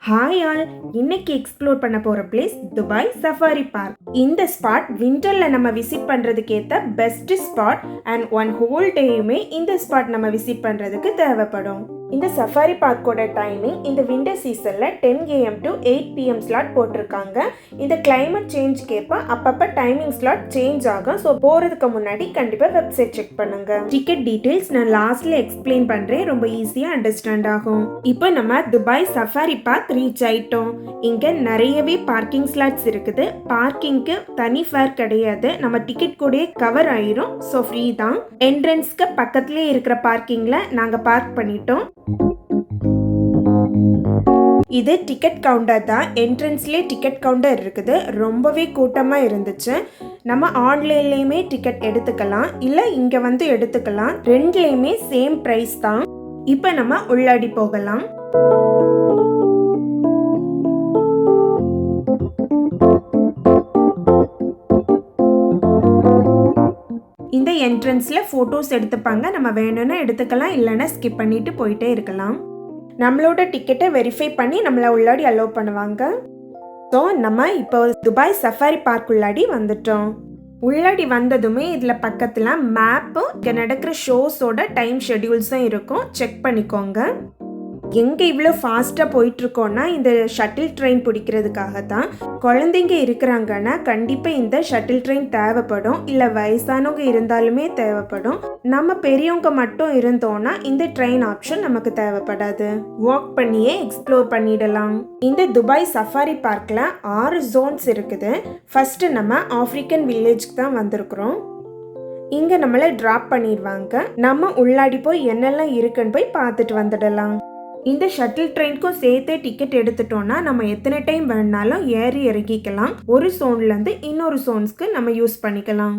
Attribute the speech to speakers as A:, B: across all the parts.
A: Hi all, இன்னைக்கு explore பண்ண போற பிளேஸ் துபாய் சஃபாரி பார்க். இந்த ஸ்பாட் விண்டர்ல நம்ம விசிட் பண்றதுக்கு ஏத்த best spot and one whole டேயுமே இந்த ஸ்பாட் நம்ம விசிட் பண்றதுக்கு தேவைப்படும். இந்த சஃபாரி பார்க்கோட டைமிங் இந்த விண்டர் சீசன்ல 10 AM to 8 PM ஸ்லாட் போட்டிருக்காங்க. இந்த கிளைமேட் சேஞ்சுக்கு ஏற்ப அப்பப்ப டைமிங் ஸ்லாட் சேஞ்ச் ஆகும். ஸோ போறதுக்கு முன்னாடி கண்டிப்பா வெப்சைட் செக் பண்ணுங்க. டிக்கெட் டீடைல்ஸ் நான் லாஸ்ட்ல எக்ஸ்பிளைன் பண்றேன், ரொம்ப ஈஸியா அண்டர்ஸ்டாண்ட் ஆகும். இப்போ நம்ம துபாய் சஃபாரி பார்க் ரீச் ஆயிட்டோம். இங்க நிறையவே பார்க்கிங் ஸ்லாட்ஸ் இருக்குது. பார்க்கிங்க்கு தனி ஃபேர் கிடையாது, நம்ம டிக்கெட் கூட கவர் ஆயிரும். ஸோ ஃப்ரீ தான். என்ட்ரன்ஸ்க்கு பக்கத்துலேயே இருக்கிற பார்க்கிங்ல நாங்க பார்க் பண்ணிட்டோம். இது டிக்கெட் கவுண்டர் தான். என்ட்ரன்ஸ்லேயே டிக்கெட் கவுண்டர் இருக்குது. ரொம்பவே கூட்டமாக இருந்துச்சு. நம்ம ஆன்லைன்லேயுமே டிக்கெட் எடுத்துக்கலாம், இல்லை இங்கே வந்து எடுத்துக்கலாம். ரெண்டுலேயுமே சேம் ப்ரைஸ் தான். இப்போ நம்ம உள்ளாடி போகலாம். இந்த என்ட்ரன்ஸில் ஃபோட்டோஸ் எடுத்துப்பாங்க. நம்ம வேணும்னா எடுத்துக்கலாம், இல்லைன்னா ஸ்கிப் பண்ணிட்டு போயிட்டே இருக்கலாம். நம்மளோட டிக்கெட்டை வெரிஃபை பண்ணி நம்மளை உள்ளாடி அலோவ் பண்ணுவாங்க. ஸோ நம்ம இப்போ துபாய் சஃபாரி பார்க் உள்ளாடி வந்துட்டோம். உள்ளாடி வந்ததுமே இதில் பக்கத்தில் மேப்பும் இங்கே நடக்கிற ஷோஸோட டைம் ஷெட்யூல்ஸும் இருக்கும், செக் பண்ணிக்கோங்க. எங்கே இவ்வளோ ஃபாஸ்ட்டாக போயிட்டுருக்கோன்னா இந்த ஷட்டில் ட்ரெயின் பிடிக்கிறதுக்காக தான். குழந்தைங்க இருக்கிறாங்கன்னா கண்டிப்பாக இந்த ஷட்டில் ட்ரெயின் தேவைப்படும், இல்லை வயசானவங்க இருந்தாலுமே தேவைப்படும். நம்ம பெரியவங்க மட்டும் இருந்தோன்னா இந்த ட்ரெயின் ஆப்ஷன் நமக்கு தேவைப்படாது. வாக் பண்ணியே எக்ஸ்ப்ளோர் பண்ணிடலாம். இந்த துபாய் சஃபாரி பார்க்கில் 6 ஜோன்ஸ் இருக்குது. ஃபஸ்ட்டு நம்ம ஆஃப்ரிக்கன் வில்லேஜ்க்கு தான் வந்திருக்கிறோம். இங்கே நம்மளை ட்ராப் பண்ணிடுவாங்க. நம்ம உள்ளாடி போய் என்னெல்லாம் இருக்குன்னு போய் பார்த்துட்டு வந்துடலாம். இந்த ஷட்டில் ட்ரெயினுக்கும் சேர்த்தே டிக்கெட் எடுத்துட்டோம்னா நம்ம எத்தனை டைம் வேணாலும் ஏறி இறங்கிக்கலாம். ஒரு சோன்லேருந்து இன்னொரு சோன்ஸ்க்கு நம்ம யூஸ் பண்ணிக்கலாம்.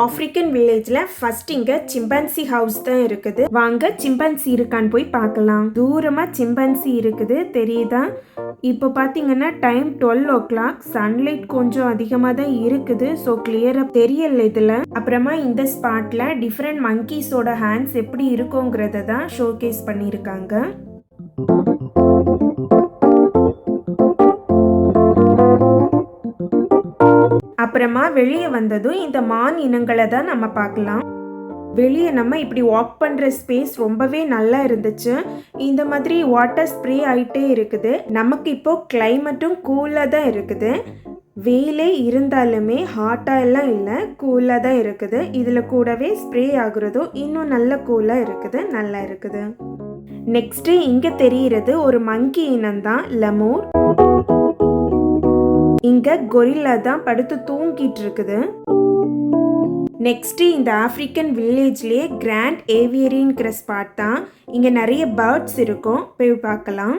A: ஆஃப்ரிக்கன் வில்லேஜில் ஃபர்ஸ்ட் இங்கே சிம்பான்சி ஹவுஸ் தான் இருக்குது. வாங்க சிம்பான்சி இருக்கான்னு போய் பார்க்கலாம். தூரமாக சிம்பான்சி இருக்குது, தெரியுதா? இப்போ பார்த்தீங்கன்னா டைம் 12 o'clock. சன்லைட் கொஞ்சம் அதிகமாக தான் இருக்குது, ஸோ கிளியராக தெரியல இதில். அப்புறமா இந்த ஸ்பாட்டில் டிஃப்ரெண்ட் மங்கீஸோட ஹேண்ட்ஸ் எப்படி இருக்குங்கிறத தான் ஷோகேஸ் பண்ணியிருக்காங்க. அப்புறமா வெளியே வந்ததும் இந்த மான் இனங்களை தான் நம்ம பார்க்கலாம். வெளியே நம்ம இப்படி வாக் பண்ணுற ஸ்பேஸ் ரொம்பவே நல்லா இருந்துச்சு. இந்த மாதிரி வாட்டர் ஸ்ப்ரே ஆகிட்டே இருக்குது. நமக்கு இப்போ கிளைமேட்டும் கூலாக தான் இருக்குது. வெயிலே இருந்தாலுமே ஹாட்டாக எல்லாம் இல்லை, கூலாக தான் இருக்குது. இதில் கூடவே ஸ்ப்ரே ஆகுறதும் இன்னும் நல்ல கூலாக இருக்குது, நல்லா இருக்குது. நெக்ஸ்ட்டு இங்கே தெரிகிறது ஒரு மங்கி இனம் தான், லெமூர். இங்கே கொரில்லா தான் படுத்து தூங்கிட்டு இருக்குது. நெக்ஸ்ட்டு இந்த ஆஃப்ரிக்கன் வில்லேஜ்லேயே கிராண்ட் ஏவியரிங்கிற ஸ்பாட் தான். இங்கே நிறைய பேர்ட்ஸ் இருக்கும், போய் பார்க்கலாம்.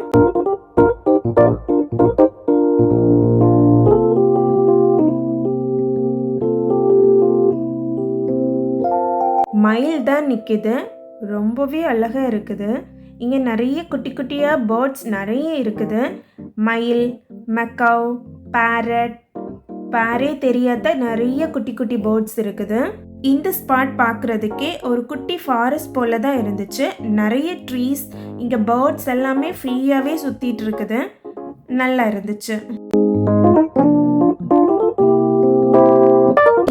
A: மயில் தான் நிற்குது, ரொம்பவே அழகாக இருக்குது. இங்கே நிறைய குட்டி குட்டியாக பேர்ட்ஸ் நிறைய இருக்குது. மயில், மெக்காவ், பேரட், பேரே தெரியாத நிறைய குட்டி குட்டி பேர்ட்ஸ் இருக்குது. இந்த ஸ்பாட் பார்க்குறதுக்கே ஒரு குட்டி ஃபாரஸ்ட் போல தான் இருந்துச்சு. நிறைய ட்ரீஸ், இங்கே பேர்ட்ஸ் எல்லாமே ஃப்ரீயாகவே சுற்றிட்டு இருக்குது, நல்லா இருந்துச்சு.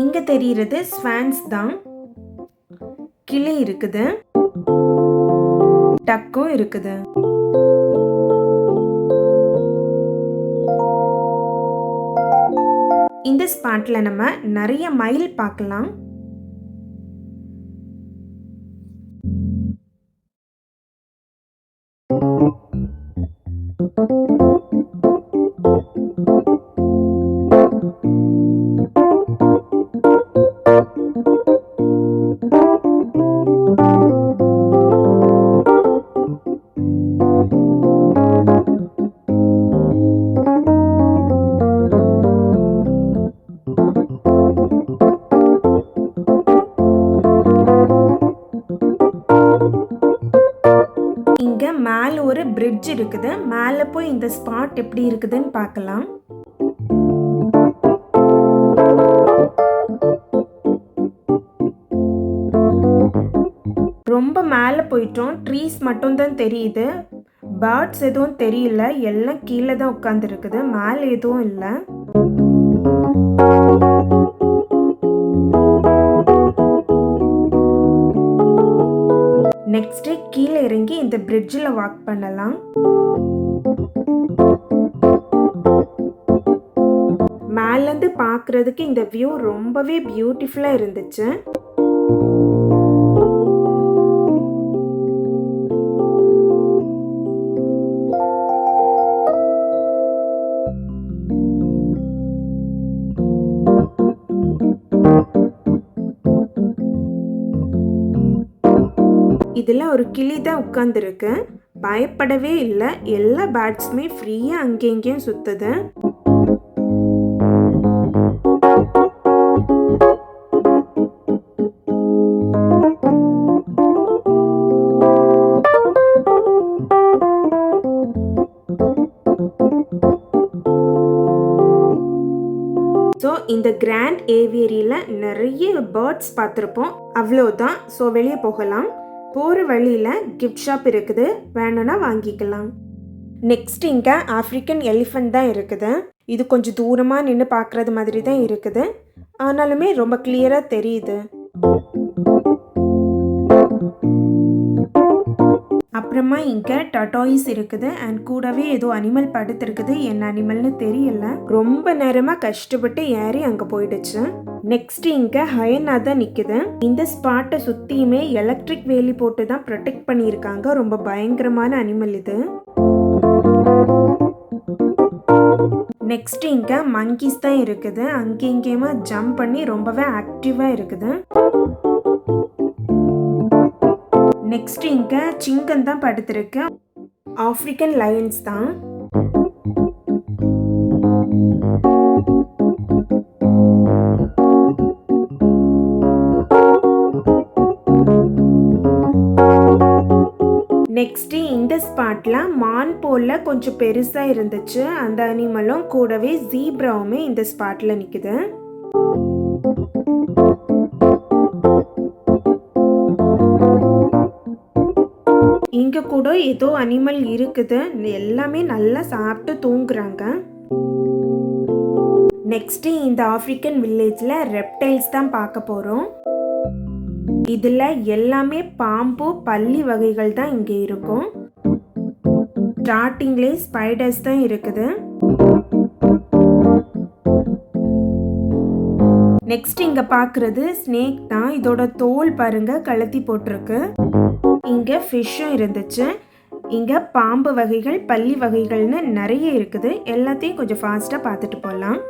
A: இங்கே தெரிகிறது ஸ்வான்ஸ் தான். கிளி இருக்குது, டக்கும் இருக்குது. இந்த ஸ்பாட்ல நம்ம நிறைய மயில் பார்க்கலாம். மேலே ஒரு பிரிட்ஜ் இருக்குது. மேலே போய் இந்த ஸ்பாட் எப்படி இருக்குதுன்னு பார்க்கலாம். ரொம்ப மேலே போயிட்டோம். ட்ரீஸ் மட்டும் தான் தெரியுது. பேர்ட்ஸ் எதுவும் தெரியல, எல்லாம் கீழே தான் உட்காந்துருக்குது, மேலே எதுவும் இல்லை. நெக்ஸ்ட்டு கீழே இறங்கி இந்த பிரிட்ஜில் வாக் பண்ணலாம். மேலேருந்து பார்க்குறதுக்கு இந்த வியூ ரொம்பவே பியூட்டிஃபுல்லாக இருந்துச்சு. இதில் ஒரு கிளி தான் உட்காந்துருக்கு. பயப்படவே இல்லை, எல்லா பேர்ட்ஸுமே ஃப்ரீயாக அங்கே இங்கேயும் சுற்றுது. ஸோ இந்த கிராண்ட் ஏவியரியில் நிறைய பேர்ட்ஸ் பார்த்துருப்போம், அவ்வளோதான். ஸோ வெளியே போகலாம். போகிற வழியில் கிஃப்ட் ஷாப் இருக்குது, வேணும்னா வாங்கிக்கலாம். நெக்ஸ்ட் இங்கே ஆஃப்ரிக்கன் எலிஃபண்ட் தான் இருக்குது. இது கொஞ்சம் தூரமாக நின்று பார்க்குறது மாதிரி தான் இருக்குது, ஆனாலுமே ரொம்ப கிளியராக தெரியுது. அப்புறமா இங்கே டட்டாய்ஸ் இருக்குது அண்ட் கூடவே ஏதோ அனிமல் படுத்துருக்குது. என்ன அனிமல்னு தெரியல. ரொம்ப நேரமாக கஷ்டப்பட்டு ஏறி அங்கே போயிடுச்சு. நெக்ஸ்ட் இங்கே ஹயனா தான் நிற்குது. இந்த ஸ்பாட்டை சுற்றியுமே எலக்ட்ரிக் வேலி போட்டு தான் ப்ரொடெக்ட் பண்ணியிருக்காங்க. ரொம்ப பயங்கரமான அனிமல் இது. நெக்ஸ்ட் இங்கே மங்கீஸ் தான் இருக்குது. அங்கே இங்கேயுமா ஜம்ப் பண்ணி ரொம்பவே ஆக்டிவாக இருக்குது. நெக்ஸ்ட் இங்கே சிங்கன் தான் படுத்திருக்கு. ஆஃப்ரிக்கன் லயன்ஸ் தான். நெக்ஸ்ட் இந்த ஸ்பாட்ல மான் போல கொஞ்சம் பெருசா இருந்துச்சு. அந்த அனிமலும் கூடவே ஜீப்ராவுமே இந்த ஸ்பாட்ல நிக்குது. இங்க கூட ஏதோ அனிமல் இருக்குது. எல்லாமே நல்லா சாப்பிட்டு தூங்குறாங்க. நெக்ஸ்ட் இந்த ஆப்பிரிக்கன் வில்லேஜ்ல ரெப்டைல்ஸ் தான் பார்க்க போறோம். இதுல எல்லாமே பாம்பு பல்லி வகைகள் தான் இங்க இருக்கும். ஸ்டார்டிங்லேயே ஸ்பைடர்ஸ் தான் இருக்குது. நெக்ஸ்ட் இங்க பாக்குறது ஸ்னேக் தான். இதோட தோல் பாருங்க கலத்தி போட்டிருக்கு. இங்க ஃபிஷ்ஷும் இருந்துச்சு. இங்க பாம்பு வகைகள் பல்லி வகைகள்னு நிறைய இருக்குது. எல்லாத்தையும் கொஞ்சம் ஃபாஸ்டா பார்த்துட்டு போகலாம்.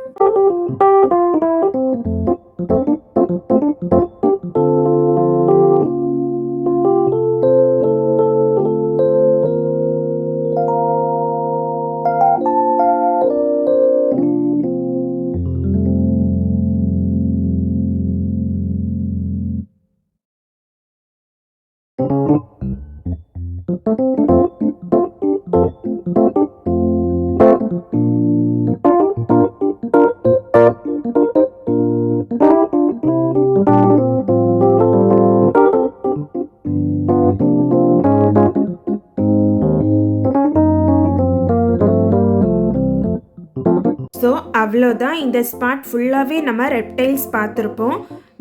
A: ஸோ அவ்வளோதான். இந்த ஸ்பாட் ஃபுல்லாகவே நம்ம ரெப்டைல்ஸ் பார்த்துருப்போம்.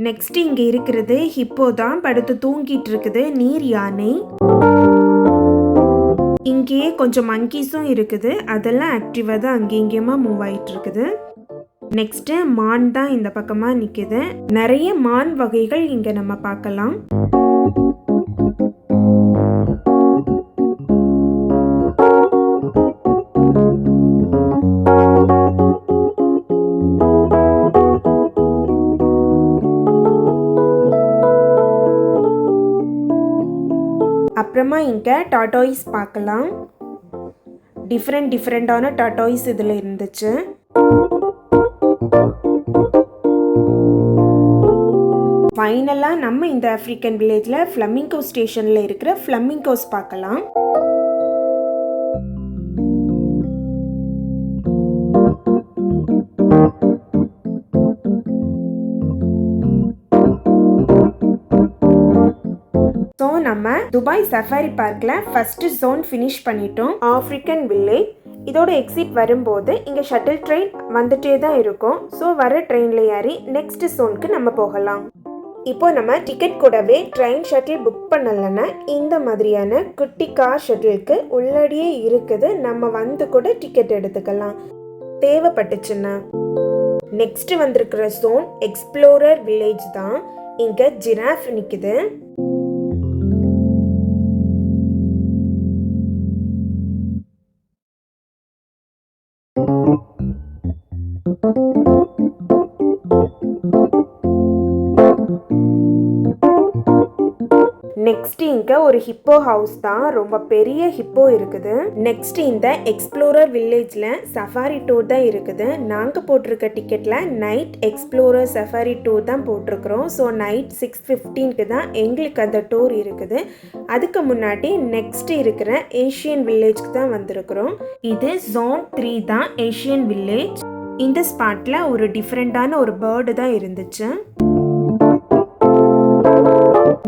A: நெக்ஸ்ட் இங்கே இருக்கிறது ஹிப்போ தான். படுத்து தூங்கிட்டு இருக்குது. நீர் யானை. இங்கேயே கொஞ்சம் மங்கீஸும் இருக்குது. அதெல்லாம் ஆக்டிவாக தான் அங்கே இங்கேயுமா மூவ் ஆகிட்டு இருக்குது. நெக்ஸ்ட்டு மான் தான் இந்த பக்கமாக நிற்குது. நிறைய மான் வகைகள் இங்கே நம்ம பார்க்கலாம். அப்புறமா இங்கே டாட்டாய்ஸ் பார்க்கலாம். டிஃப்ரெண்டான டாட்டாய்ஸ் இதில் இருந்துச்சு. ஃபைனலாக நம்ம இந்த ஆஃப்ரிக்கன் வில்லேஜில் ஃப்ளமிங்கோ ஸ்டேஷனில் இருக்கிற ஃப்ளமிங்கோஸ் பார்க்கலாம். ஸோ நம்ம துபாய் சஃபாரி பார்க்ல ஃபர்ஸ்ட் ஜோன் ஃபினிஷ் பண்ணிட்டோம். African village. இதோட எக்ஸிட் வரும்போது இங்கே ஷட்டில் ட்ரெயின் வந்துட்டே தான் இருக்கும். ஸோ வர ட்ரெயினில் ஏறி நெக்ஸ்ட் ஜோனுக்கு நம்ம போகலாம். இப்போ நம்ம டிக்கெட் கூடவே ட்ரெயின் ஷட்டில் புக் பண்ணலைன்னா இந்த மாதிரியான குட்டி கார் ஷட்டிலுக்கு உள்ளடியே இருக்குது. நம்ம வந்து கூட டிக்கெட் எடுத்துக்கலாம் தேவைப்பட்டுச்சுன்னா. நெக்ஸ்ட் வந்திருக்கிற ஜோன் எக்ஸ்ப்ளோரர் வில்லேஜ் தான். இங்கே ஜிராஃப் நிற்குது. நெக்ஸ்ட் இங்க ஒரு ஹிப்போ ஹவுஸ் தான். ரொம்ப பெரிய ஹிப்போ இருக்குது. நெக்ஸ்ட் இந்த எக்ஸ்ப்ளோரர் வில்லேஜ்ல சஃபாரி டூர் தான் இருக்குது. நாங்க போட்டிருக்க டிக்கெட்ல நைட் எக்ஸ்ப்ளோரர் சஃபாரி டூர் தான் போட்டிருக்கிறோம். ஸோ நைட் 6:15க்கு தான் எங்களுக்கு அந்த டூர் இருக்குது. அதுக்கு முன்னாடி நெக்ஸ்ட் இருக்கிற ஏஷியன் வில்லேஜ்க்கு தான் வந்திருக்கிறோம். இது ஜோன் 3 தான், ஏஷியன் வில்லேஜ். இந்த ஸ்பாட்ல ஒரு டிஃப்ரெண்டான ஒரு பேர்டு தான் இருந்துச்சு.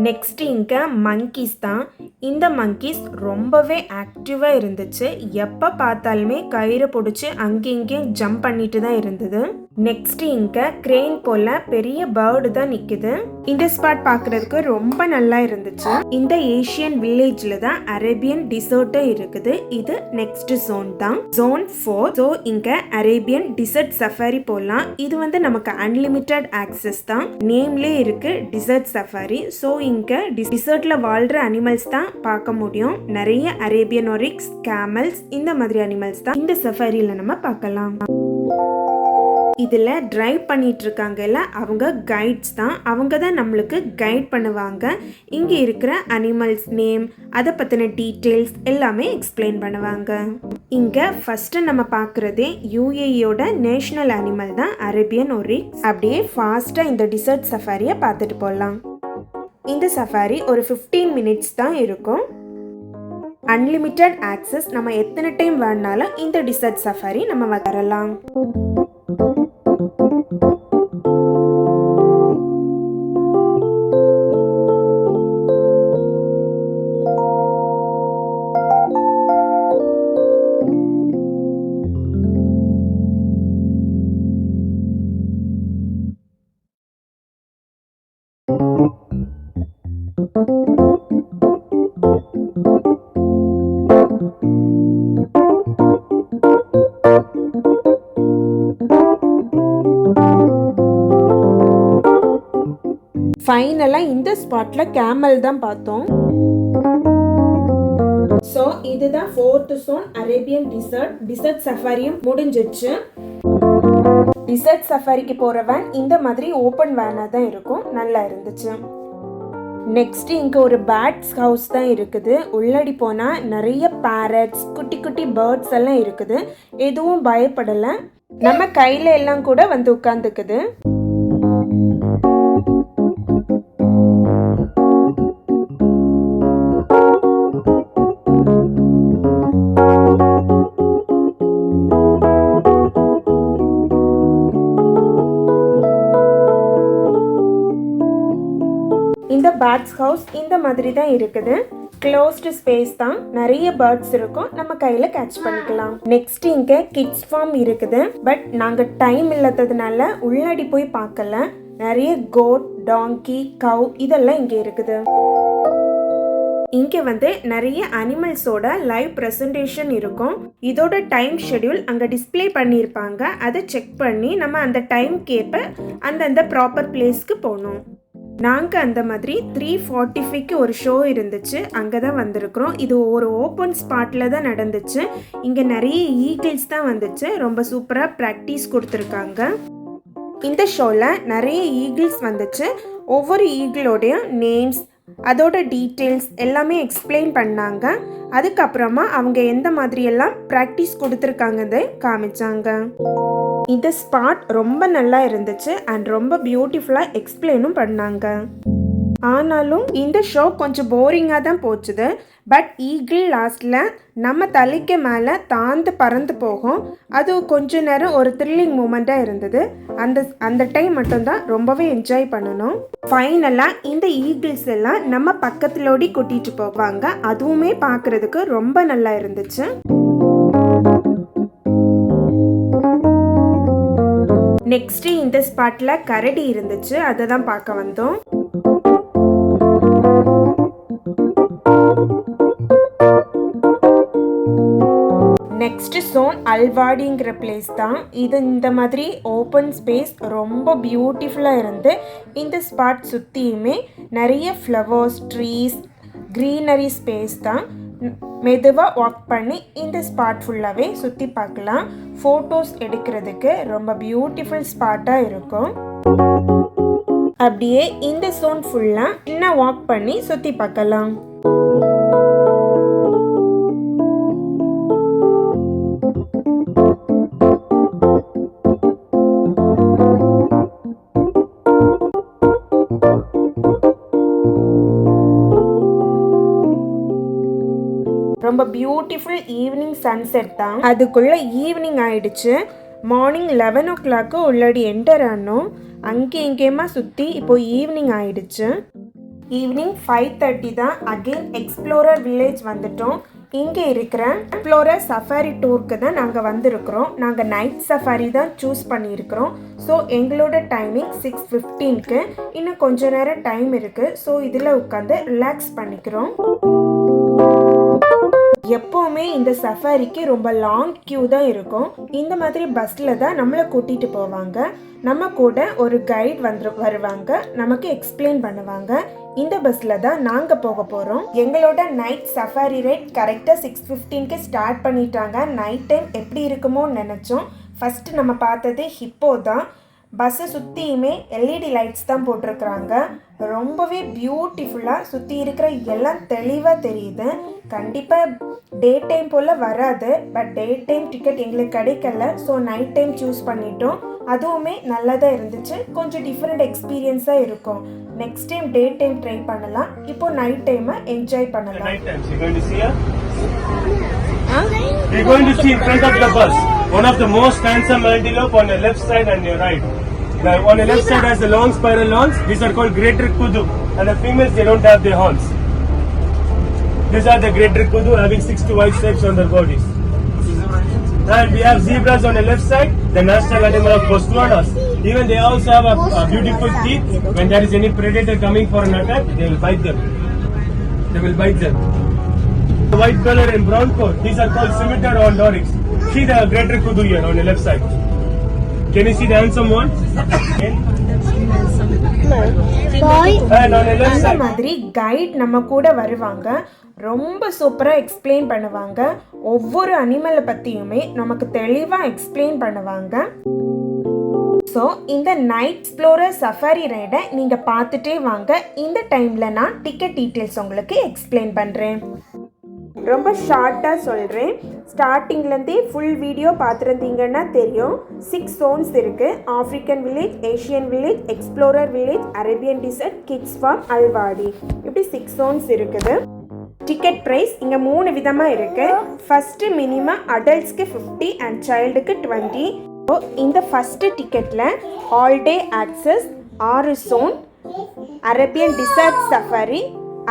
A: நெக்ஸ்ட் இங்கே மங்கீஸ் தான். இந்த மங்கீஸ் ரொம்பவே ஆக்டிவாக இருந்துச்சு. எப்போ பார்த்தாலுமே கயிறு பிடிச்சி அங்கேயும் ஜம்ப் பண்ணிட்டு தான் இருந்தது. நெக்ஸ்ட் இங்கே கிரேன் போல பெரிய பேர்டு தான் நிற்குது. இந்த ஸ்பாட் பார்க்கறதுக்கு ரொம்ப நல்லா இருந்துச்சு. இந்த ஏஷியன் வில்லேஜ்ல தான் அரேபியன் டிசர்ட்டும் இருக்குது. இது நெக்ஸ்ட் ஜோன் தான், ஜோன் 4. ஸோ இங்கே அரேபியன் டிசர்ட் சஃபாரி போகலாம். இது வந்து நமக்கு அன்லிமிட்டெட் ஆக்சஸ் தான். நேம்லேயே இருக்கு டிசர்ட் சஃபாரி. ஸோ இங்கே டிசர்ட்ல வாழ்ற அனிமல்ஸ் தான் பார்க்க முடியும். நிறைய அரேபியன் ஒரிக்ஸ், கேமல்ஸ், இந்த மாதிரி அனிமல்ஸ் தான் இந்த சஃபாரியில் நம்ம பார்க்கலாம். இதில் டிரைவ் பண்ணிட்டு இருக்காங்கல்ல, அவங்க கைட்ஸ் தான். அவங்க தான் நம்மளுக்கு கைட் பண்ணுவாங்க. இங்கே இருக்கிற அனிமல்ஸ் நேம், அதை பற்றின டீட்டெயில்ஸ் எல்லாமே எக்ஸ்பிளைன் பண்ணுவாங்க. இங்கே ஃபஸ்ட்டு நம்ம பார்க்குறதே யூஏஇயோட நேஷ்னல் அனிமல் தான் அரேபியன் ஒரிக்ஸ். அப்படியே ஃபாஸ்ட்டாக இந்த டிசர்ட் சஃபாரியை பார்த்துட்டு போகலாம். இந்த சஃபாரி ஒரு 15 மினிட்ஸ் தான் இருக்கும். Unlimited access. நம்ம எத்தனை டைம் வேணாலும் இந்த டிசர்ட் சஃபாரி நம்ம வரலாம். ஃபைனலாக இந்த ஸ்பாட்டில் கேமல் தான் பார்த்தோம். ஸோ இதுதான் 4th ஜோன் அரேபியன் டிசர்ட் சஃபாரியும் முடிஞ்சிச்சு. டிசர்ட் சஃபாரிக்கு போகிற வேன் இந்த மாதிரி ஓப்பன் வேனாக தான் இருக்கும். நல்லா இருந்துச்சு. நெக்ஸ்ட் இங்கே ஒரு பேட்ஸ் ஹவுஸ் தான் இருக்குது. உள்ளடி போனால் நிறைய பேரட்ஸ், குட்டி குட்டி பேர்ட்ஸ் எல்லாம் இருக்குது. எதுவும் பயப்படலை. நம்ம கையில் எல்லாம் கூட வந்து உட்காந்துக்குது. இந்த பேர்ட்ஸ் ஹவுஸ் இந்த மாதிரி தான் இருக்குது. க்ளோஸ்டு ஸ்பேஸ் தான். நிறைய பேர்ட்ஸ் இருக்கும். நம்ம கையில் கேட்ச் பண்ணிக்கலாம். நெக்ஸ்ட் இங்கே கிட்ஸ் ஃபார்ம் இருக்குது. பட் நாங்கள் டைம் இல்லாததுனால உள்ளாடி போய் பார்க்கல. நிறைய கோட், டாங்கி, கவ் இதெல்லாம் இங்கே இருக்குது. இங்கே வந்து நிறைய அனிமல்ஸோட லைவ் ப்ரெசன்டேஷன் இருக்கும். இதோட டைம் ஷெட்யூல் அங்கே டிஸ்பிளே பண்ணியிருப்பாங்க. அதை செக் பண்ணி நம்ம அந்த டைம்க்கேற்ப அந்தந்த ப்ராப்பர் பிளேஸ்க்கு போகணும். நாங்கள் அந்த மாதிரி 3:45க்கு ஒரு ஷோ இருந்துச்சு. அங்கே தான் வந்திருக்கிறோம். இது ஒரு ஓப்பன் ஸ்பாட்டில் தான் நடந்துச்சு. இங்கே நிறைய ஈகிள்ஸ் தான் வந்துச்சு. ரொம்ப சூப்பராக ப்ராக்டிஸ் கொடுத்துருக்காங்க. இந்த ஷோவில் நிறைய ஈகிள்ஸ் வந்துச்சு. ஒவ்வொரு ஈகிளோடைய நேம்ஸ், அதோட டீட்டெயில்ஸ் எல்லாமே எக்ஸ்பிளைன் பண்ணாங்க. அதுக்கப்புறமா அவங்க எந்த மாதிரியெல்லாம் ப்ராக்டிஸ் கொடுத்துருக்காங்கன்னு காமிச்சாங்க. இந்த ஸ்பாட் ரொம்ப நல்லா இருந்துச்சு அண்ட் ரொம்ப பியூட்டிஃபுல்லாக எக்ஸ்பிளைனும் பண்ணாங்க. ஆனாலும் இந்த ஷோ கொஞ்சம் போரிங்காக தான் போச்சுது. பட் ஈகிள் லாஸ்ட்டில் நம்ம தலைக்கு மேலே தாழ்ந்து பறந்து போகும். அது கொஞ்ச நேரம் ஒரு த்ரில்லிங் மூமெண்ட்டாக இருந்தது. அந்த டைம் மட்டும்தான் ரொம்பவே என்ஜாய் பண்ணணும். ஃபைனலாக இந்த ஈகிள்ஸ் எல்லாம் நம்ம பக்கத்துலோடி கூட்டிகிட்டு போவாங்க. அதுவுமே பார்க்குறதுக்கு ரொம்ப நல்லா இருந்துச்சு. நெக்ஸ்ட் இந்த ஸ்பாட்டில் கரடி இருந்துச்சு, அதை தான் பார்க்க வந்தோம். நெக்ஸ்ட் சோன் அல்வாடிங்கிற பிளேஸ் தான் இது. இந்த மாதிரி ஓப்பன் ஸ்பேஸ் ரொம்ப பியூட்டிஃபுல்லாக இருந்து இந்த ஸ்பாட் சுற்றியுமே நிறைய ஃப்ளவர்ஸ், ட்ரீஸ், க்ரீனரி ஸ்பேஸ் தான். மெதுவாக வாக் பண்ணி இந்த ஸ்பாட் ஃபுல்லாகவே சுற்றி பார்க்கலாம். ஃபோட்டோஸ் எடுக்கிறதுக்கு ரொம்ப பியூட்டிஃபுல் ஸ்பாட்டாக இருக்கும். அப்படியே இந்த சோன் ஃபுல்லாக இன்னும் வாக் பண்ணி சுற்றி பார்க்கலாம். ரொம்ப பியூட்டிஃபுல் ஈவினிங் சன்செட் தான். அதுக்குள்ளே ஈவினிங் ஆயிடுச்சு. மார்னிங் 11 o'clock உள்ளாடி என்டர் ஆனோம். அங்கே இங்கேயுமா சுற்றி இப்போ ஈவினிங் ஆயிடுச்சு. ஈவினிங் 5:30 தான். அகெயின் எக்ஸ்ப்ளோரர் வில்லேஜ் வந்துட்டோம். இங்கே இருக்கிற எக்ஸ்ப்ளோரர் சஃபாரி டூருக்கு தான் நாங்கள் வந்திருக்கிறோம். நாங்கள் நைட் சஃபாரி தான் சூஸ் பண்ணியிருக்கிறோம். ஸோ எங்களோட டைமிங் 6:15க்கு. இன்னும் கொஞ்ச நேரம் டைம் இருக்குது. ஸோ இதில் உட்காந்து ரிலாக்ஸ் பண்ணிக்கிறோம். எப்போவுமே இந்த சஃபாரிக்கு ரொம்ப லாங் கியூ தான் இருக்கும். இந்த மாதிரி பஸ்ஸில் தான் நம்மளை கூட்டிகிட்டு போவாங்க. நம்ம கூட ஒரு கைட் வருவாங்க, நமக்கு எக்ஸ்பிளைன் பண்ணுவாங்க. இந்த பஸ்ஸில் தான் நாங்கள் போக போகிறோம். எங்களோட நைட் சஃபாரி ரைட் கரெக்டாக 6:15க்கு ஸ்டார்ட் பண்ணிட்டாங்க. நைட் டைம் எப்படி இருக்குமோன்னு நினச்சோம். ஃபஸ்ட்டு நம்ம பார்த்தது ஹிப்போ தான். பஸ்ஸை சுற்றியுமே எல்இடி லைட்ஸ் தான் போட்டிருக்கிறாங்க. ரொம்பவே பியூட்டிஃபுல்லாக சுற்றி இருக்கிற எல்லாம் தெளிவாக தெரியுது. கண்டிப்பாக டே டைம் போல் வராது. பட் டே டைம் டிக்கெட் எங்களுக்கு கிடைக்கல. ஸோ நைட் டைம் சூஸ் பண்ணிட்டோம். அதுவுமே நல்லதாக இருந்துச்சு. கொஞ்சம் டிஃப்ரெண்ட் எக்ஸ்பீரியன்ஸாக இருக்கும். Next time day time try பண்ணலாம். இப்போ நைட் டைமை என்ஜாய் பண்ணலாம்.
B: We're going to see in front of the bus one of the most handsome antelope on the left side and your right. On the left side has the long spiral horns. These are called greater kudu, and the females they don't have their horns. These are the greater kudu having 6 to 8 stripes on their bodies. And we have zebras on the left side, the national animal of Botswana. Even they also have a beautiful teeth. When there is any predator coming for an attack, they will bite them. The white color and brown coat, these are called scimitar or oryx. See the greater kudu here on the left side. Can you see the handsome one?
A: அந்த மாதிரி guide நம்ம கூட வருவாங்க. ரொம்ப சூப்பராக explain பண்ணுவாங்க. ஒவ்வொரு அனிமலை பற்றியுமே நமக்கு தெளிவாக எக்ஸ்பிளைன் பண்ணுவாங்க. ஸோ இந்த நைட் எக்ஸ்ப்ளோரர் சஃபாரி ரைடை நீங்கள் பார்த்துட்டே வாங்க. இந்த டைமில் நான் டிக்கெட் டீட்டெயில்ஸ் உங்களுக்கு எக்ஸ்பிளைன் பண்ணுறேன். ரொம்ப ஷார்ட்டாக சொல்கிறேன். ஸ்டார்டிங்லேருந்தே ஃபுல் வீடியோ பார்த்துருந்தீங்கன்னா தெரியும். 6 zones இருக்குது. African village, Asian village, explorer village, Arabian desert, kids farm, Al Wadi, இப்படி 6 zones இருக்குது. டிக்கெட் ப்ரைஸ் இங்கே 3 விதமாக இருக்குது. ஃபஸ்ட்டு மினிமம் அடல்ட்ஸ்க்கு 50 அண்ட் சைல்டுக்கு 20. இந்த ஃபஸ்ட்டு டிக்கெட்டில் all day access, 6 zone, Arabian desert safari,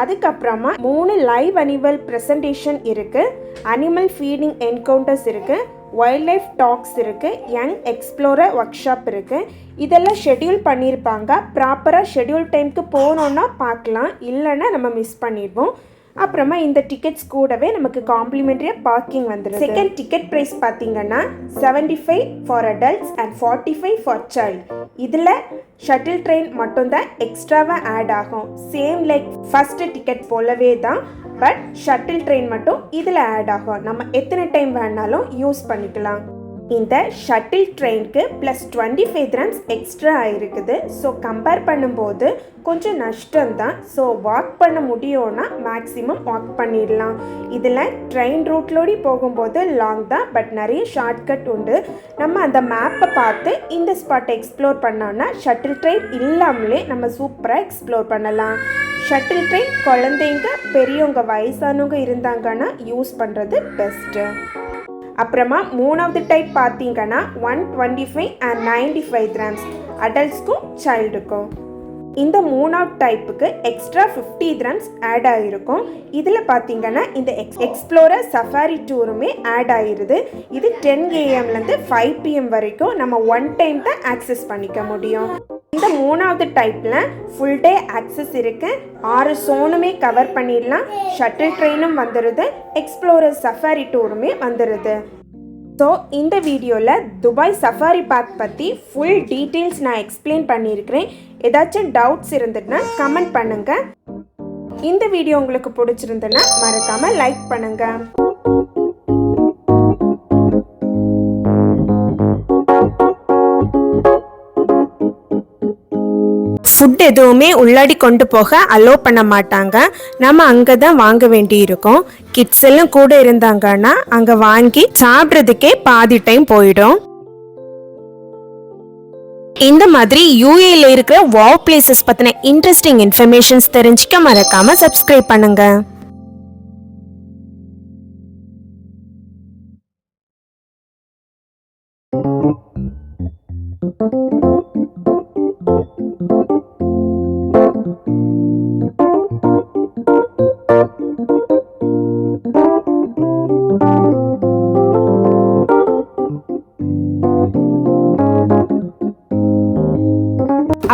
A: அதுக்கப்புறமா 3 லைவ் அனிமல் ப்ரெசன்டேஷன் இருக்குது, அனிமல் ஃபீடிங் என்கவுண்டர்ஸ் இருக்குது, வைல்ட் லைஃப் டாக்ஸ் இருக்குது, யங் எக்ஸ்ப்ளோரர் ஒர்க் ஷாப் இருக்குது. இதெல்லாம் ஷெட்யூல் பண்ணியிருப்பாங்க. ப்ராப்பராக ஷெட்யூல் டைமுக்கு போனோன்னா பார்க்கலாம், இல்லைன்னா நம்ம மிஸ் பண்ணிடுவோம். அப்புறமா இந்த டிக்கெட்ஸ் கூடவே நமக்கு காம்ப்ளிமெண்ட்ரியாக பார்க்கிங் வந்துடும். செகண்ட் டிக்கெட் ப்ரைஸ் பார்த்தீங்கன்னா 75 for adults and 45 for child. இதில் ஷட்டில் ட்ரெயின் மட்டும்தான் எக்ஸ்ட்ராவாக ஆட் ஆகும். சேம் லைக் ஃபஸ்ட்டு டிக்கெட் போலவே தான். பட் ஷட்டில் ட்ரெயின் மட்டும் இதில் ஆட் ஆகும். நம்ம எத்தனை டைம் வேணாலும் யூஸ் பண்ணிக்கலாம். இந்த ஷட்டில் ட்ரெயினுக்கு ப்ளஸ் 25 dirhams எக்ஸ்ட்ரா ஆயிருக்குது. ஸோ கம்பேர் பண்ணும்போது கொஞ்சம் நஷ்டம்தான். ஸோ வாக் பண்ண முடியும்னா மேக்ஸிமம் வாக் பண்ணிடலாம். இதில் ட்ரெயின் ரூட்லோடி போகும்போது லாங் தான், பட் நிறைய ஷார்ட்கட் உண்டு. நம்ம அந்த மேப்பை பார்த்து இந்த ஸ்பாட்டை எக்ஸ்ப்ளோர் பண்ணோன்னா ஷட்டில் ட்ரெயின் இல்லாமலே நம்ம சூப்பராக எக்ஸ்ப்ளோர் பண்ணலாம். ஷட்டில் ட்ரெயின் குழந்தைங்க பெரியவங்க வயசானவங்க இருந்தாங்கன்னா யூஸ் பண்ணுறது பெஸ்ட்டு. அப்புறமா மூணாவது டைப் பார்த்தீங்கன்னா 125 and 95 dirhams அடல்ட்ஸ்க்கும் சைல்டுக்கும். இந்த மூணாவது டைப்புக்கு எக்ஸ்ட்ரா 50 dirhams ஆட் ஆகிருக்கும். இதில் பார்த்தீங்கன்னா இந்த எக்ஸ்ப்ளோரர் சஃபாரி டூருமே ஆட் ஆகிருது. இது 10 AM 5 PM வரைக்கும் நம்ம ஒன் டைம் தான் ஆக்சஸ் பண்ணிக்க முடியும். இந்த மூணாவது டைப்பில் ஃபுல் டே ஆக்சஸ் இருக்குது. 6 சோனுமே கவர் பண்ணிடலாம். ஷட்டில் ட்ரெயினும் வந்துடுது, எக்ஸ்ப்ளோரர் சஃபாரி டூருமே வந்துடுது. ஸோ இந்த வீடியோவில் துபாய் சஃபாரி பார்க் பற்றி ஃபுல் டீட்டெயில்ஸ் நான் எக்ஸ்பிளைன் பண்ணியிருக்கிறேன். ஏதாச்சும் டவுட்ஸ் இருந்துட்டுனா கமெண்ட் பண்ணுங்கள். இந்த வீடியோ உங்களுக்கு பிடிச்சிருந்துன்னா மறக்காமல் லைக் பண்ணுங்கள். ஃபுட் எதுவுமே உள்ளாடி கொண்டு போக அலோ பண்ண மாட்டாங்க. நம்ம அங்கே தான் வாங்க வேண்டி இருக்கும். கிட்ஸ் எல்லாம் கூட இருந்தாங்கன்னா அங்கே வாங்கி சாப்பிட்றதுக்கே பாதி டைம் போயிடும். இந்த மாதிரி யூஏல இருக்கிற வாவ் பிளேசஸ் பற்றின இன்ட்ரெஸ்டிங் இன்ஃபர்மேஷன்ஸ் தெரிஞ்சுக்க மறக்காம சப்ஸ்கிரைப் பண்ணுங்க.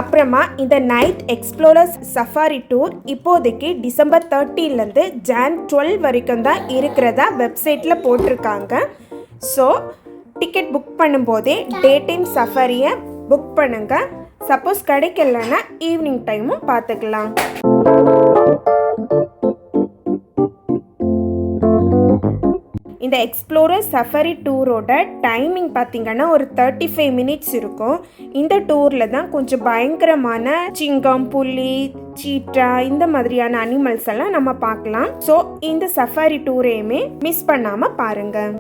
A: அப்புறமா இந்த நைட் எக்ஸ்ப்ளோரர்ஸ் சஃபாரி டூர் இப்போதைக்கு டிசம்பர் 30 Jan 12 வரைக்கும் தான் இருக்கிறதா வெப்சைட்டில் போட்டிருக்காங்க. ஸோ டிக்கெட் புக் பண்ணும்போதே டே டைம் சஃபாரியை புக் பண்ணுங்க. சப்போஸ் கிடைக்கலன்னா ஈவினிங் டைமும் பார்த்துக்கலாம். இந்த எக்ஸ்ப்ளோரர் சஃபாரி டூரோட டைமிங் பார்த்திங்கன்னா ஒரு 35 minutes இருக்கும். இந்த டூரில் தான் கொஞ்சம் பயங்கரமான சிங்கம், புலி, சீட்டா இந்த மாதிரியான அனிமல்ஸ் எல்லாம் நம்ம பார்க்கலாம். ஸோ இந்த சஃபாரி டூரையுமே மிஸ் பண்ணாமல் பாருங்கள்.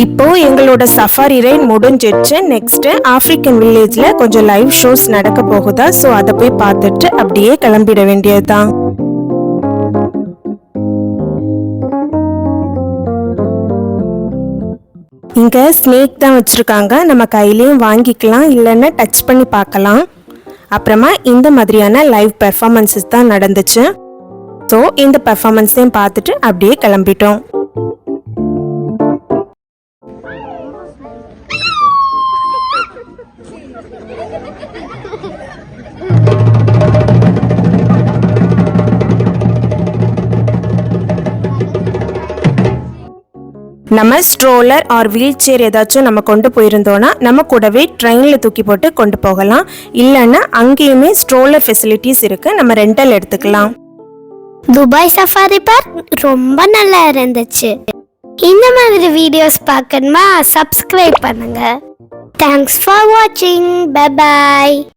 A: இப்போ எங்களோட சஃபாரி ரைட் முடிஞ்சிடுச்சு. நெக்ஸ்ட் ஆப்பிரிக்கன் வில்லேஜ்ல கொஞ்சம் லைவ் ஷோஸ் நடக்க போகுதா, ஸோ அதை போய் பார்த்துட்டு அப்படியே கிளம்பிட வேண்டியதுதான். இங்க ஸ்னேக் தான் வச்சிருக்காங்க, நம்ம கையிலையும் வாங்கிக்கலாம், இல்லைன்னா டச் பண்ணி பார்க்கலாம். அப்புறமா இந்த மாதிரியான லைவ் பெர்ஃபார்மன்ஸஸ் தான் நடந்துச்சு. ஸோ இந்த பெர்ஃபார்மன்ஸையும் பார்த்துட்டு அப்படியே கிளம்பிட்டோம். நம்ம ஸ்ட்ரோலர் ஆர் வீல் சேர் ஏதாச்சும் நம்ம கொண்டு போயிருந்தோன்னா நம்ம கூடவே ட்ரெயினில் தூக்கி போட்டு கொண்டு போகலாம். இல்லைன்னா அங்கேயுமே ஸ்ட்ரோலர் ஃபெசிலிட்டிஸ் இருக்குது, நம்ம ரெண்டல் எடுத்துக்கலாம்.
C: துபாய் சஃபாரி பார்க் ரொம்ப நல்லா இருந்துச்சு. இந்த மாதிரி வீடியோஸ் பார்க்கணுமா சப்ஸ்கிரைப் பண்ணுங்க. Thanks for watching. Bye bye.